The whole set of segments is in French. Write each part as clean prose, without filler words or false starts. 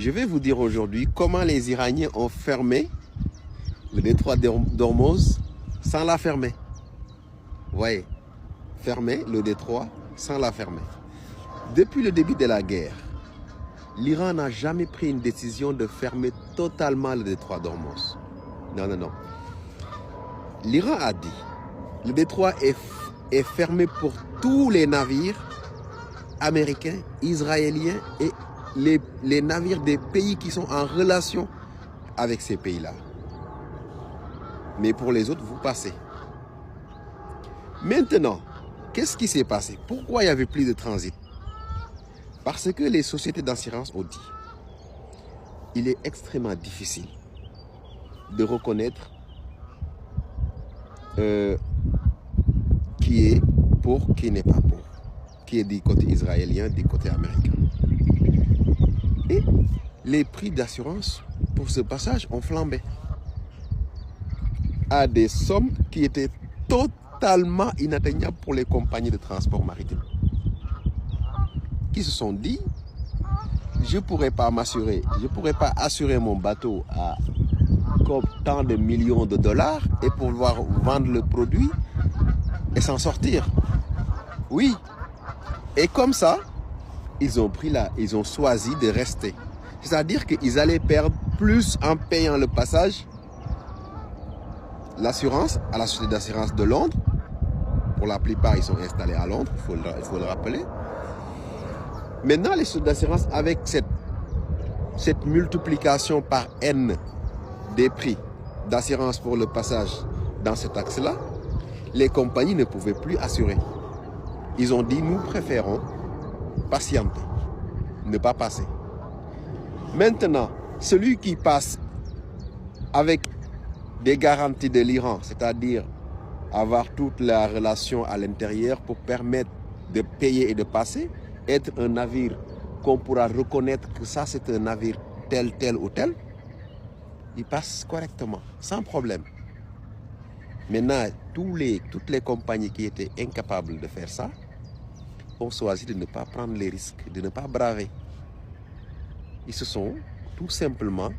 Je vais vous dire aujourd'hui comment les Iraniens ont fermé le détroit d'Ormuz sans la fermer. Vous voyez, fermer le détroit sans la fermer. Depuis le début de la guerre, l'Iran n'a jamais pris une décision de fermer totalement le détroit d'Ormuz. Non, non, non. L'Iran a dit, le détroit est fermé pour tous les navires américains, israéliens et les navires des pays qui sont en relation avec ces pays-là. Mais pour les autres, vous passez. Maintenant, qu'est-ce qui s'est passé? Pourquoi il n'y avait plus de transit? Parce que les sociétés d'assurance ont dit, il est extrêmement difficile de reconnaître qui est pour, qui n'est pas pour, qui est du côté israélien, du côté américain. Et les prix d'assurance pour ce passage ont flambé à des sommes qui étaient totalement inatteignables pour les compagnies de transport maritime, qui se sont dit, je ne pourrais pas m'assurer, je ne pourrais pas assurer mon bateau à tant de millions de dollars et pouvoir vendre le produit et s'en sortir. Oui. Et comme ça, ils ont choisi de rester. C'est-à-dire qu'ils allaient perdre plus en payant le passage, l'assurance à la société d'assurance de Londres. Pour la plupart, ils sont installés à Londres, il faut le rappeler. Maintenant, les sociétés d'assurance, avec cette multiplication par N des prix d'assurance pour le passage dans cet axe-là, les compagnies ne pouvaient plus assurer. Ils ont dit, nous préférons patienter, ne pas passer. Maintenant, celui qui passe avec des garanties de l'Iran, c'est-à-dire avoir toute la relation à l'intérieur pour permettre de payer et de passer, être un navire qu'on pourra reconnaître que ça c'est un navire tel, tel ou tel, il passe correctement, sans problème. Maintenant, toutes les compagnies qui étaient incapables de faire ça ont choisi de ne pas prendre les risques, de ne pas braver. Ils se sont tout simplement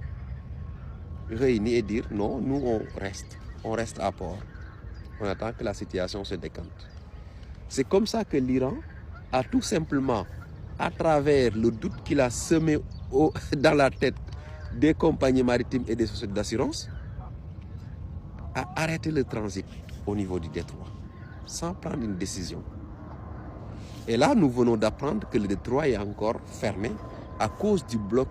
réunis et dire non, nous on reste à port. On attend que la situation se décante. C'est comme ça que l'Iran a tout simplement, à travers le doute qu'il a semé dans la tête des compagnies maritimes et des sociétés d'assurance, a arrêté le transit au niveau du détroit, sans prendre une décision. Et là, nous venons d'apprendre que le détroit est encore fermé à cause du bloc